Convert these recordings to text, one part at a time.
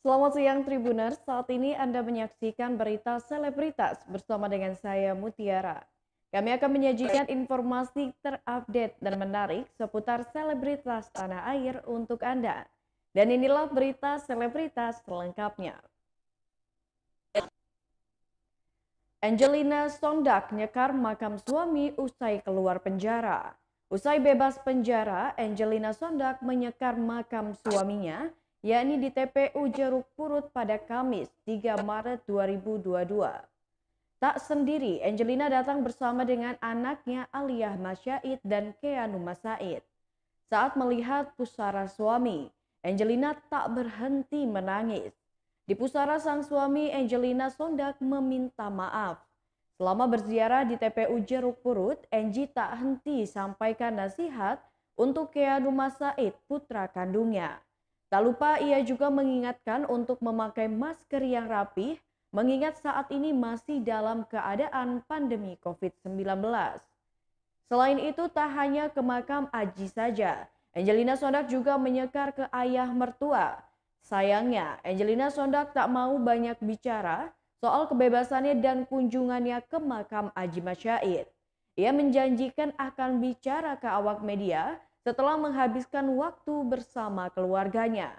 Selamat siang Tribuners, saat ini Anda menyaksikan berita selebritas bersama dengan saya Mutiara. Kami akan menyajikan informasi terupdate dan menarik seputar selebritas tanah air untuk Anda. Dan inilah berita selebritas selengkapnya. Angelina Sondak nyekar makam suami usai keluar penjara. Usai bebas penjara, Angelina Sondak menyekar makam suaminya, yakni di TPU Jeruk Purut pada Kamis 3 Maret 2022. Tak sendiri, Angelina datang bersama dengan anaknya Aliyah Masyaid dan Keanu Masaid. Saat melihat pusara suami, Angelina tak berhenti menangis. Di pusara sang suami, Angelina Sondak meminta maaf. Selama berziarah di TPU Jeruk Purut, Angie tak henti sampaikan nasihat untuk Keanu Masaid, putra kandungnya. Tak lupa ia juga mengingatkan untuk memakai masker yang rapih, mengingat saat ini masih dalam keadaan pandemi COVID-19. Selain itu, tak hanya ke makam Aji saja, Angelina Sondak juga menyekar ke ayah mertua. Sayangnya, Angelina Sondak tak mau banyak bicara soal kebebasannya dan kunjungannya ke makam Aji Masyaid. Ia menjanjikan akan bicara ke awak media setelah menghabiskan waktu bersama keluarganya.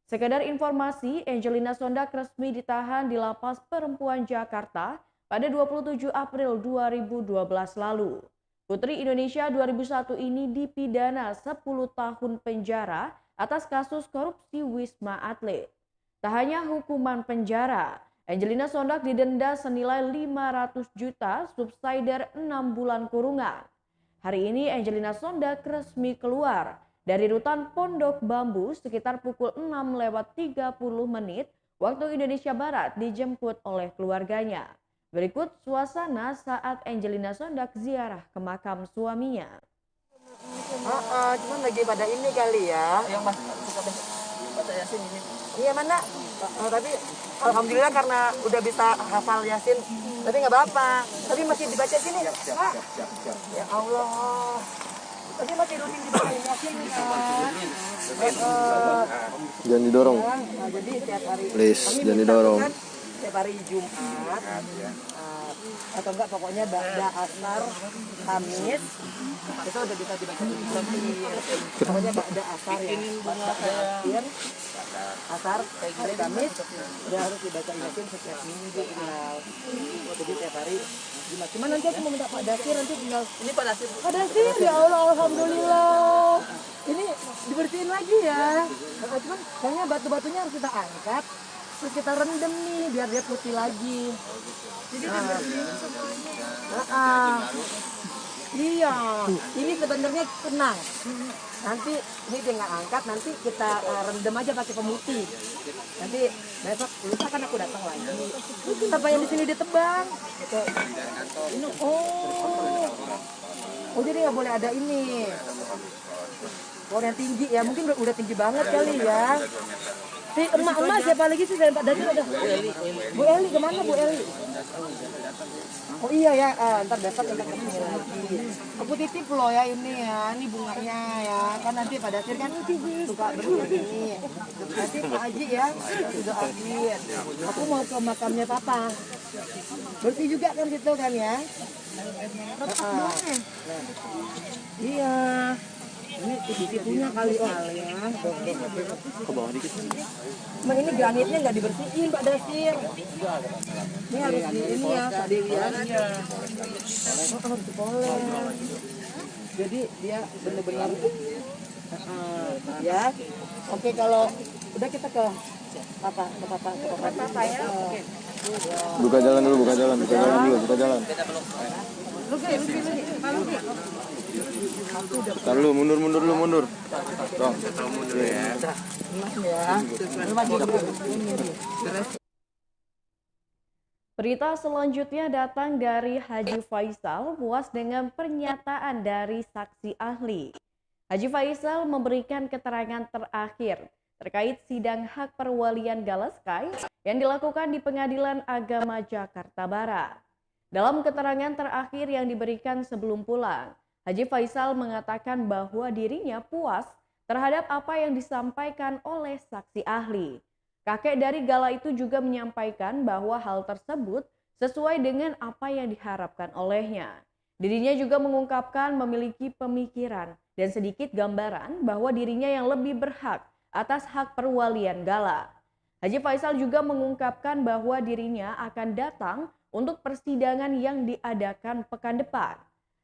Sekedar informasi, Angelina Sondak resmi ditahan di Lapas Perempuan Jakarta pada 27 April 2012 lalu. Putri Indonesia 2001 ini dipidana 10 tahun penjara atas kasus korupsi Wisma Atlet. Tak hanya hukuman penjara, Angelina Sondak didenda senilai 500 juta subsidiar 6 bulan kurungan. Hari ini Angelina Sondak resmi keluar dari rutan Pondok Bambu sekitar pukul 6:30 waktu Indonesia Barat dijemput oleh keluarganya. Berikut suasana saat Angelina Sondak ziarah ke makam suaminya. Cuman lagi pada ini kali ya. Yang mas suka baca Yasin ini. Iya mana? Tapi alhamdulillah karena udah bisa hafal Yasin. Tapi nggak apa-apa. Tapi masih dibaca sini. Pak. Ya Allah. Tapi masih rutin dibaca Yasin kan. Jangan didorong. Jadi tiap hari. Please, kami jangan minta didorong. kan tiap hari Jumat. Atau enggak pokoknya ba'da asar Kamis itu udah bisa dibaca pokoknya ba'da asar ya ba'da asar hari Kamis udah harus dibaca Yasin setiap minggu tinggal jadi tiap hari Jumat. Cuman nanti aku mau minta Pak Dasir nanti tinggal Ini Pak Nasir. Pak Dasir ya Allah alhamdulillah ini dibersihin lagi ya. Cuman kayaknya batu-batunya harus kita angkat terus kita rendam nih biar dia putih lagi. Jadi iya, ini sebenarnya tenang. Nanti ini tinggal angkat, nanti kita rendam aja pakai pemutih. Nanti besok lusa kan aku datang lagi. Apa yang di sini ditebang? Oh jadi nggak boleh ada ini. Pohon yang tinggi ya, mungkin udah tinggi banget kali ya. Si emak-emak siapa lagi sih selain Pak Dasir ada? Bu Eli kemana Bu Eli? Oh iya ya, ntar besok kita ketemu lagi. Aku titip loh ya ini bunganya ya. Kan nanti Pak Dasir kan suka bersih. Nanti Pak Haji ya, sudah akhir. Aku mau ke makamnya Papa. Bersih juga kan situ kan ya? Iya. Ini punya kali ya. Ke bawah dikit. Emang ini granitnya nggak dibersihin Pak Dasir. Ini harus di ini ya Pak Dewi ya. Harus dipoleng. Jadi dia benar-benar ya. Oke kalau udah kita ke papa ya. Buka jalan dulu, buka jalan dulu. Tar lu, mundur. Toh. Berita selanjutnya datang dari Haji Faisal puas dengan pernyataan dari saksi ahli. Haji Faisal memberikan keterangan terakhir terkait sidang hak perwalian Galaskai yang dilakukan di Pengadilan Agama Jakarta Barat. Dalam keterangan terakhir yang diberikan sebelum pulang, Haji Faisal mengatakan bahwa dirinya puas terhadap apa yang disampaikan oleh saksi ahli. Kakek dari Gala itu juga menyampaikan bahwa hal tersebut sesuai dengan apa yang diharapkan olehnya. Dirinya juga mengungkapkan memiliki pemikiran dan sedikit gambaran bahwa dirinya yang lebih berhak atas hak perwalian Gala. Haji Faisal juga mengungkapkan bahwa dirinya akan datang untuk persidangan yang diadakan pekan depan.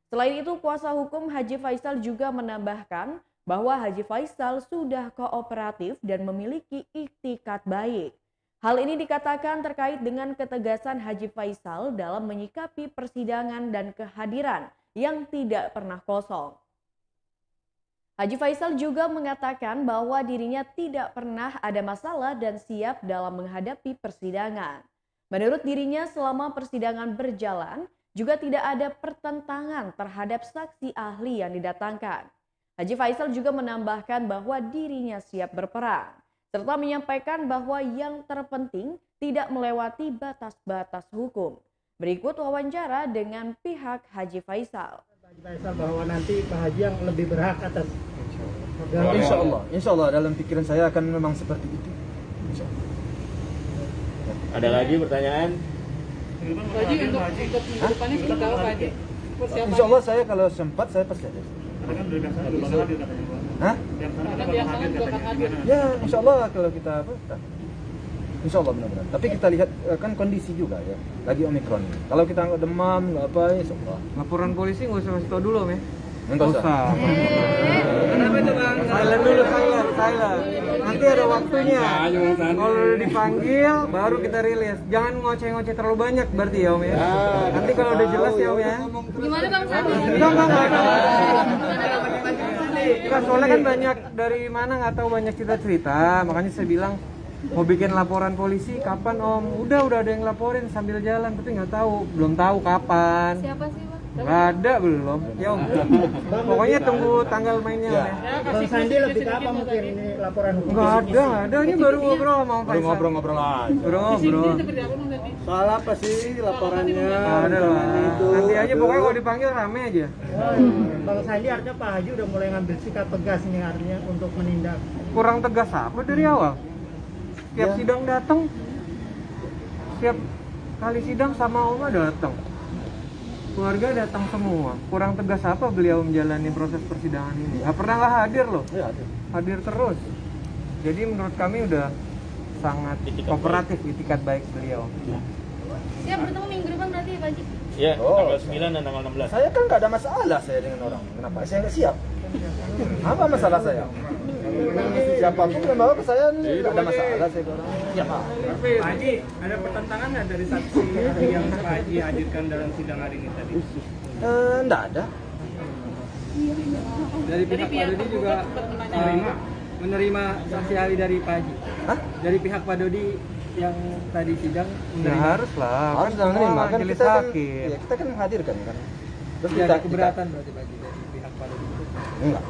Selain itu, kuasa hukum Haji Faisal juga menambahkan bahwa Haji Faisal sudah kooperatif dan memiliki iktikat baik. Hal ini dikatakan terkait dengan ketegasan Haji Faisal dalam menyikapi persidangan dan kehadiran yang tidak pernah kosong. Haji Faisal juga mengatakan bahwa dirinya tidak pernah ada masalah dan siap dalam menghadapi persidangan. Menurut dirinya selama persidangan berjalan juga tidak ada pertentangan terhadap saksi ahli yang didatangkan. Haji Faisal juga menambahkan bahwa dirinya siap berperang, serta menyampaikan bahwa yang terpenting tidak melewati batas-batas hukum. Berikut wawancara dengan pihak Haji Faisal. Haji Faisal bahwa nanti Pak Haji yang lebih berhak atas. Insya Allah dalam pikiran saya akan memang seperti itu. Insya Allah. Ada lagi pertanyaan? Pak Haji untuk minggu depannya seperti apa Pak Haji? Insya Allah saya kalau sempat saya pasti ada. Karena kan udah biasanya dua kali hadir katanya Pak. Hah? Karena biasanya juga akan hadir. Ya Insya Allah kalau kita apa? Insya Allah benar-benar. Tapi kita lihat kan kondisi juga ya. Lagi Omikron ini. Kalau kita nggak demam nggak apa, Insya Allah. Laporan polisi nggak usah kasih tau dulu, Om ya? Nggak usah. Kenapa itu Bang? Silent dulu, silent. Nanti ada waktunya. Kalau udah dipanggil, baru kita rilis. Jangan ngoceh-ngoceh terlalu banyak berarti ya Om ya? Nanti kalau udah jelas ya Om ya? Gimana Bang Sandi? Enggak. Enggak, soalnya kan banyak dari mana nggak tahu banyak cerita-cerita. Makanya saya bilang mau bikin laporan polisi kapan Om? Udah ada yang laporin sambil jalan, tapi nggak tahu, belum tahu kapan. Siapa sih Bang? Nggak ada belum. Ya Om. Pokoknya tunggu tanggal mainnya Om ya. Bang Sandi lebih ke apa mungkin ini laporan hukum? Nggak ada. Ini baru ngobrol sama Om Faisal. Ngobrol aja. Baru ngobrol. Soal apa sih laporannya? Ada lah. Nanti aja pokoknya kalau dipanggil rame aja. Bang Sandi artinya Pak Haji udah mulai ngambil sikap tegas nih artinya untuk menindak. Kurang tegas apa dari awal? Setiap sidang datang, setiap kali sidang sama Oma datang. Keluarga datang semua. Kurang tegas apa beliau menjalani proses persidangan ini? Gak pernah nggak hadir loh. Hadir terus. Jadi menurut kami udah sangat kooperatif, itikat baik beliau. Siap bertemu minggu depan berarti ya Pak Haji? Ya, tanggal 9 dan tanggal 16. Saya kan nggak ada masalah saya dengan orang. Kenapa? Saya nggak siap. Apa masalah saya? Siapapun yang bawa ke saya nggak ada masalah saya ke orang. Siapa? Pak Haji, ada pertentangan nggak dari saksi yang Pak Haji hadirkan dalam sidang hari ini tadi? Nggak ada. Dari pihak Pak Dodi juga menerima saksi ahli dari Pak Haji. Hah? Dari pihak Pak Dodi yang tadi sidang menerima. Harus lah. Harus menerima kan kita kan, hakim. ya, kita kan menghadirkan kan. Terus Tidak ada keberatan berarti Pak Haji dari pihak Pak Dodi. Enggak.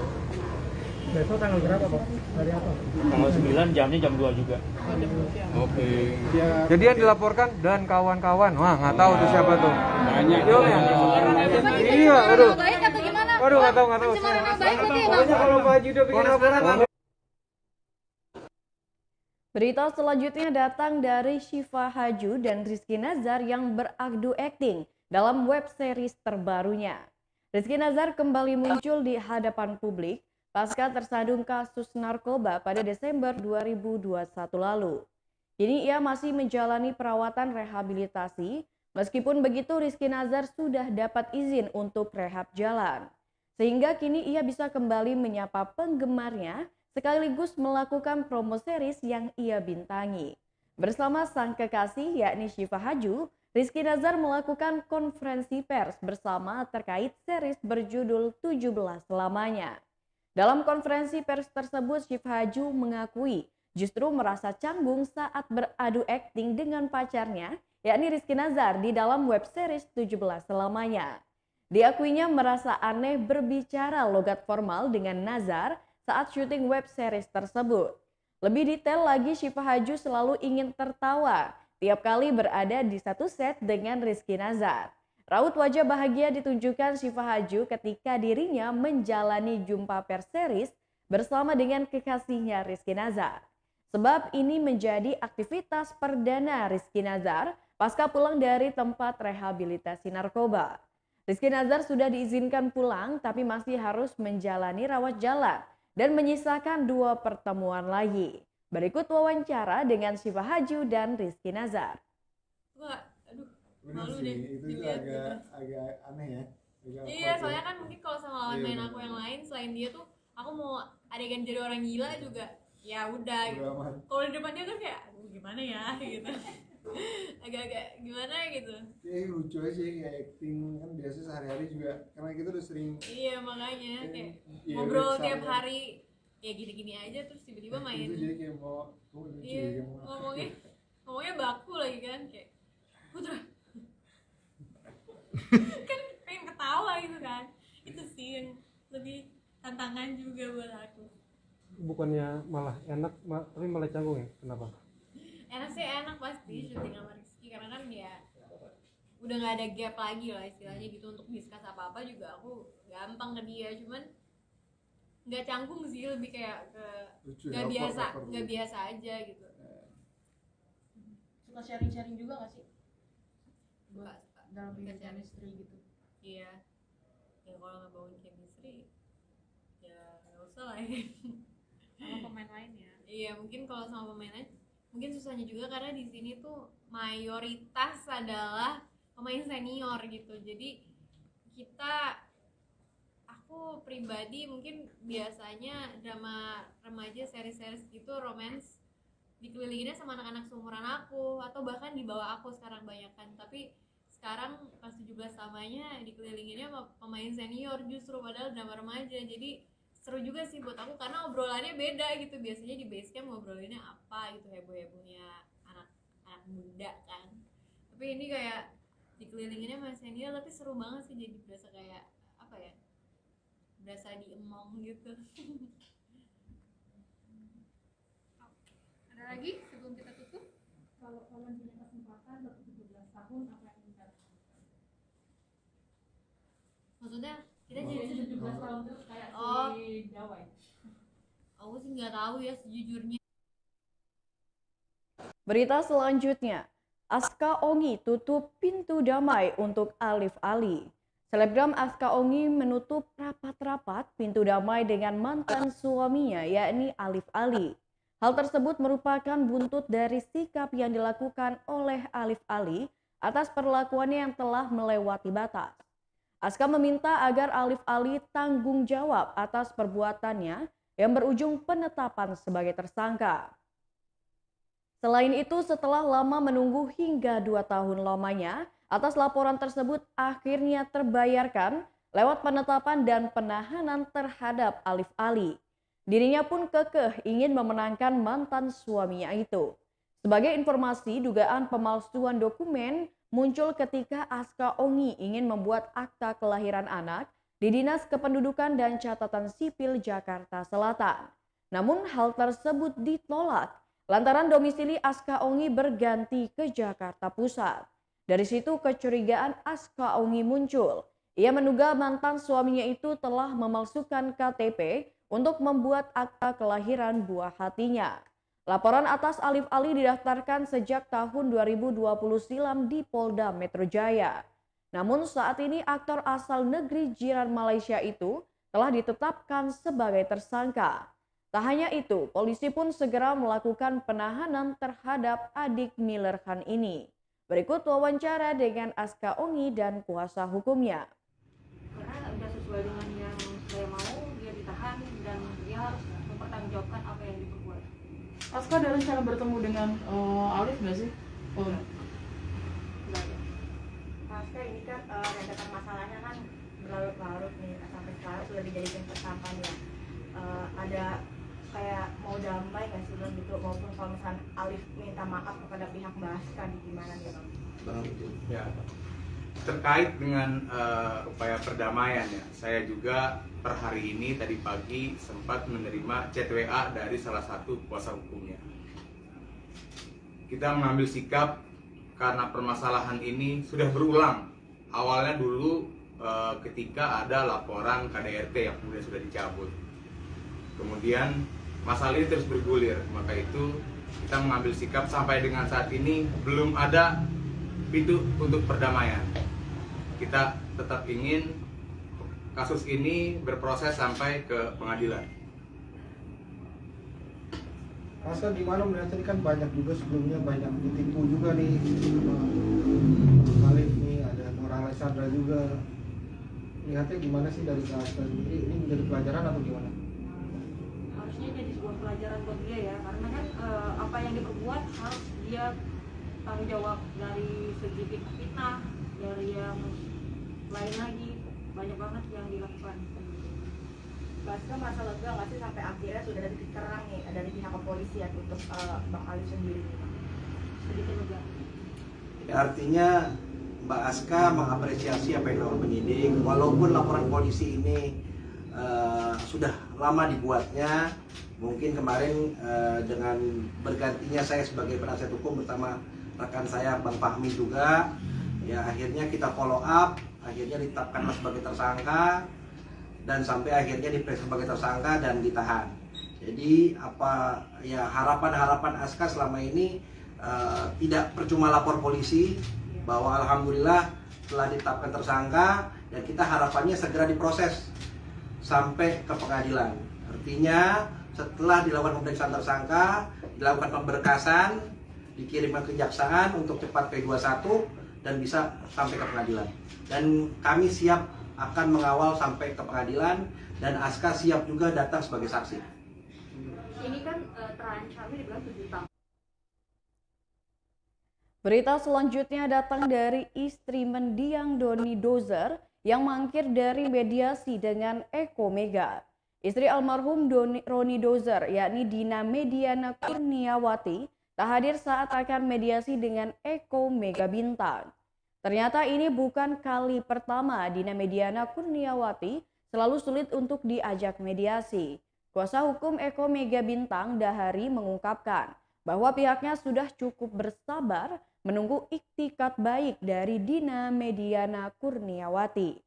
Besok tanggal berapa Pak? Hari apa? Tanggal 9 jamnya jam 2 juga. Oke. Jadi yang dilaporkan dan kawan-kawan. Wah, nggak tahu tuh siapa tuh. Banyak. Iya, aduh. Baik atau gimana? Waduh, nggak tahu. Pencemaran nama baik berarti ya Bang? Pokoknya kalau Pak Haji udah bikin laporan Berita selanjutnya datang dari Syifa Haju dan Rizky Nazar yang beradu akting dalam web series terbarunya. Rizky Nazar kembali muncul di hadapan publik pasca tersandung kasus narkoba pada Desember 2021 lalu. Kini ia masih menjalani perawatan rehabilitasi. Meskipun begitu, Rizky Nazar sudah dapat izin untuk rehab jalan. Sehingga kini ia bisa kembali menyapa penggemarnya sekaligus melakukan promo series yang ia bintangi. Bersama sang kekasih yakni Syifa Haju, Rizky Nazar melakukan konferensi pers bersama terkait series berjudul 17 Selamanya. Dalam konferensi pers tersebut, Syifa Haju mengakui justru merasa canggung saat beradu akting dengan pacarnya, yakni Rizky Nazar di dalam web series 17 Selamanya. Diakuinya merasa aneh berbicara logat formal dengan Nazar saat syuting web series tersebut. Lebih detail lagi, Syifa Haju selalu ingin tertawa tiap kali berada di satu set dengan Rizky Nazar. Raut wajah bahagia ditunjukkan Syifa Haju ketika dirinya menjalani jumpa pers series bersama dengan kekasihnya Rizky Nazar. sebab ini menjadi aktivitas perdana Rizky Nazar pasca pulang dari tempat rehabilitasi narkoba. Rizky Nazar sudah diizinkan pulang tapi masih harus menjalani rawat jalan dan menyisakan 2 pertemuan lagi. Berikut wawancara dengan Syifa Haju dan Rizky Nazar. Wah, aduh, Bener malu sih, deh itu dilihat agak aneh ya. Iya, soalnya kan mungkin kalau sama lawan main aku yang lain selain dia tuh aku mau adegan jadi orang gila juga ya udah gitu. Kalau di depan dia kan kayak aduh gimana ya gitu. Agak-agak gimana gitu. Kayak lucu aja kayak acting kan biasa sehari-hari juga karena kita udah sering. Iya makanya kayak ngobrol tiap hari ya gini-gini aja terus tiba-tiba main. Itu jadi kayak mau lucu iya, ya, ngomongnya baku lagi kan kayak Putra. Kan pengen ketawa gitu kan. Itu sih yang lebih tantangan juga buat aku. Bukannya malah enak, tapi malah canggung ya? Kenapa? Enak sih enak pasti syuting sama Rizky karena kan ya udah nggak ada gap lagi lah istilahnya gitu untuk discuss apa-apa juga aku gampang ke dia cuman nggak canggung sih lebih kayak ke nggak biasa aja gitu. Suka sharing-sharing juga nggak sih? Suka Dalam chemistry gitu. Iya. Ya kalau nggak bangun chemistry ya nggak usah lah ya. Sama pemain lainnya. Iya mungkin kalau sama pemain lain mungkin susahnya juga karena di sini tuh mayoritas adalah pemain senior gitu. Jadi aku pribadi mungkin biasanya drama remaja seri-seri gitu romance dikelilinginnya sama anak-anak seumuran aku atau bahkan di bawah aku sekarang banyakan. Tapi sekarang pas 17 samanya dikelilinginnya sama pemain senior justru padahal drama remaja. Jadi seru juga sih buat aku karena obrolannya beda gitu. Biasanya di base camp ngobrolinnya apa gitu, heboh-hebohnya anak muda kan. Tapi ini kayak dikelilinginnya sama senior tapi seru banget sih, jadi berasa kayak apa ya, berasa diemong gitu. Ada lagi sebelum kita tutup? Kalau kalian punya kesempatan untuk 17 tahun apa yang ingin kalian lakukan? Maksudnya kita jadi 17 tahun terus kayak si Dawai. Aku sih nggak tahu ya sejujurnya. Berita selanjutnya, Aska Ongi tutup pintu damai untuk Alif Ali. Selebgram Aska Ongi menutup rapat-rapat pintu damai dengan mantan suaminya yakni Alif Ali. Hal tersebut merupakan buntut dari sikap yang dilakukan oleh Alif Ali atas perlakuannya yang telah melewati batas. Aska meminta agar Alif Ali tanggung jawab atas perbuatannya yang berujung penetapan sebagai tersangka. Selain itu, setelah lama menunggu hingga 2 tahun lamanya, atas laporan tersebut akhirnya terbayarkan lewat penetapan dan penahanan terhadap Alif Ali. Dirinya pun kekeh ingin memenangkan mantan suaminya itu. Sebagai informasi, dugaan pemalsuan dokumen muncul ketika Aska Ongi ingin membuat akta kelahiran anak di Dinas Kependudukan dan Catatan Sipil Jakarta Selatan. Namun hal tersebut ditolak lantaran domisili Aska Ongi berganti ke Jakarta Pusat. Dari situ kecurigaan Aska Ongi muncul. Ia menduga mantan suaminya itu telah memalsukan KTP untuk membuat akta kelahiran buah hatinya. Laporan atas Alif Ali didaftarkan sejak tahun 2020 silam di Polda Metro Jaya. Namun saat ini aktor asal negeri jiran Malaysia itu telah ditetapkan sebagai tersangka. Tak hanya itu, polisi pun segera melakukan penahanan terhadap adik Miller Khan ini. Berikut wawancara dengan Aska Ongi dan kuasa hukumnya. Karena sudah sesuai dengan yang saya mau, dia ditahan dan dia harus mempertanggungjawabkan apa yang diperbuat. Aska ada rencana bertemu dengan Alif nggak sih? Aska ini kan rentetan masalahnya kan berlarut-larut nih, sampai sekarang sudah dijadikan tersangkanya. Ada kayak mau damai nggak sih Bang gitu, maupun kalau misalnya Alif minta maaf kepada pihak Mbak Aska gimana nih Bang? Ya, terkait dengan upaya perdamaian ya, saya juga per hari ini tadi pagi sempat menerima chat WA dari salah satu kuasa hukumnya. Kita mengambil sikap karena permasalahan ini sudah berulang. Awalnya dulu ketika ada laporan KDRT yang kemudian sudah dicabut. Kemudian masalah ini terus bergulir. Maka itu kita mengambil sikap sampai dengan saat ini belum ada pintu untuk perdamaian. Kita tetap ingin kasus ini berproses sampai ke pengadilan. Masa gimana melihat ini kan banyak juga sebelumnya banyak ditipu juga nih sama Khalif nih, ada orang Alexandra juga. Lihatnya gimana sih dari Kak sendiri, ini menjadi pelajaran atau gimana? Harusnya jadi sebuah pelajaran buat dia ya, karena kan apa yang diperbuat harus dia tanggung jawab dari segi fitnah, dari yang lain lagi, banyak banget yang dilakukan. Baska merasa lega nggak sih sampai akhirnya sudah ada titik terang nih dari pihak kepolisian untuk Bang Khalif sendiri? Sedikit lega. Ya, artinya Mbak Aska mengapresiasi apa yang dilakukan penyidik, walaupun laporan polisi ini sudah lama dibuatnya. Mungkin kemarin dengan bergantinya saya sebagai penasihat hukum bersama rekan saya Bang Fahmi juga, ya akhirnya kita follow up, akhirnya ditetapkan sebagai tersangka dan sampai akhirnya diperiksa sebagai tersangka dan ditahan. Jadi apa ya harapan Aska selama ini tidak percuma lapor polisi, bahwa alhamdulillah telah ditetapkan tersangka dan kita harapannya segera diproses sampai ke pengadilan. Artinya setelah dilakukan pemeriksaan tersangka, dilakukan pemberkasan, dikirimkan ke kejaksaan untuk cepat P21 dan bisa sampai ke pengadilan. Dan kami siap akan mengawal sampai ke pengadilan dan Aska siap juga datang sebagai saksi. Ini kan terancamnya dibilang 7 tahun. Berita selanjutnya datang dari istri mendiang Doni Dozer yang mangkir dari mediasi dengan Eko Mega. Istri almarhum Roni Dozer, yakni Dina Mediana Kurniawati, tak hadir saat akan mediasi dengan Eko Mega Bintang. Ternyata ini bukan kali pertama Dina Mediana Kurniawati selalu sulit untuk diajak mediasi. Kuasa hukum Eko Mega Bintang Dahari mengungkapkan bahwa pihaknya sudah cukup bersabar menunggu iktikat baik dari Dina Mediana Kurniawati.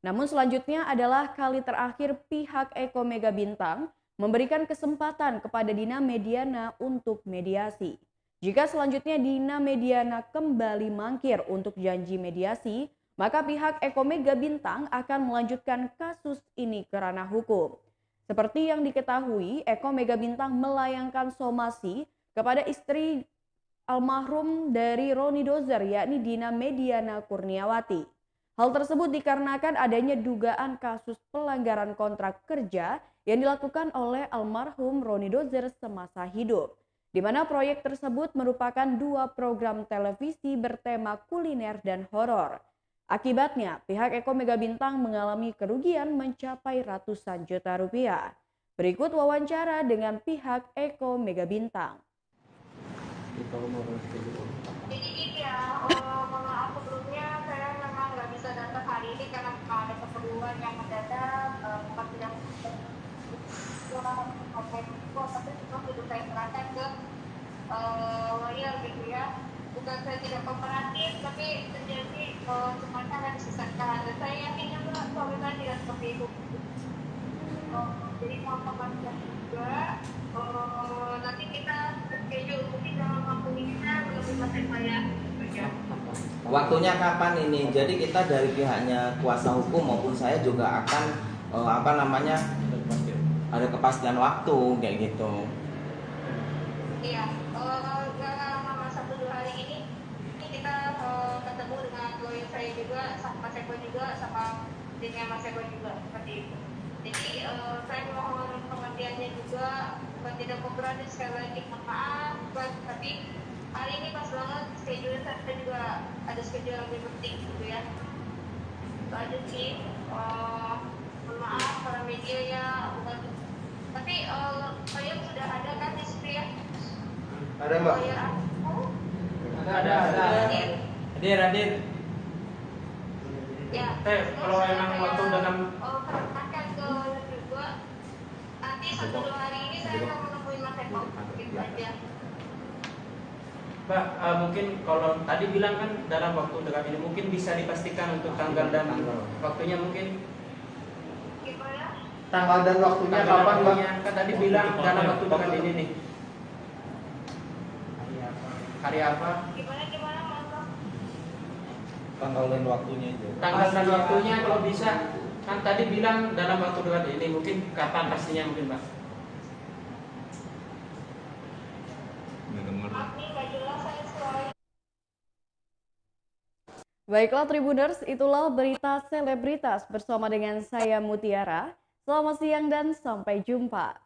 Namun selanjutnya adalah kali terakhir pihak Eko Mega Bintang memberikan kesempatan kepada Dina Mediana untuk mediasi. Jika selanjutnya Dina Mediana kembali mangkir untuk janji mediasi, maka pihak Eko Mega Bintang akan melanjutkan kasus ini ke ranah hukum. Seperti yang diketahui, Eko Mega Bintang melayangkan somasi kepada istri almarhum dari Roni Dozer, yakni Dina Mediana Kurniawati. Hal tersebut dikarenakan adanya dugaan kasus pelanggaran kontrak kerja yang dilakukan oleh almarhum Roni Dozer semasa hidup, di mana proyek tersebut merupakan 2 program televisi bertema kuliner dan horor. Akibatnya, pihak Eko Mega Bintang mengalami kerugian mencapai ratusan juta rupiah. Berikut wawancara dengan pihak Eko Mega Bintang. Jadi gini ya, mohon maaf sebelumnya saya memang nggak bisa datang hari ini karena ada keperluan yang mendadak, bukan tidak tapi cuma sudah saya serahkan ke lawyer gitu ya. Bukan saya tidak kooperatif, tapi terjadi semuanya ada disesatkan. Dan saya yakin juga suami saya tidak seperti itu. Jadi mohon pengertian juga. Nanti kita schedule mungkin dalam waktu ini belum bisa saya kerja. Waktunya kapan ini? Jadi kita dari pihaknya kuasa hukum maupun saya juga akan ada kepastian waktu kayak gitu. Iya, dalam lama 1-2 hari ini kita ketemu dengan lawyer saya juga, sama Mas Eko juga, sama dengan Mas Eko juga seperti itu. Jadi saya mohon pengertiannya juga, bukan tidak kooperatif, sekali lagi mohon maaf, tapi hari ini pas banget schedule saya juga ada schedule yang lebih penting gitu ya. Itu aja sih. Mohon maaf para media ya, bukan. Tapi saya sudah ada kan di situ ya. Ada Mbak? Ada. Hadir. Ya. Kalau emang waktu dalam Akan ke juga. Nanti 1-2 hari ini saya akan menemuin Mas Eko. Gitu aja. Mbak, mungkin kalau tadi bilang kan dalam waktu dekat ini mungkin bisa dipastikan untuk tanggal dan waktunya mungkin. Gimana? Tanggal dan waktunya kapan Pak? Kan tadi bilang dalam waktu dekat ini nih. Hari apa? Tanggal dan waktunya aja. Tanggal dan waktunya kalau bisa. Kan tadi bilang dalam waktu dekat ini, mungkin kapan pastinya mungkin Pak? Baiklah Tribuners, itulah berita selebritas bersama dengan saya Mutiara. Selamat siang dan sampai jumpa.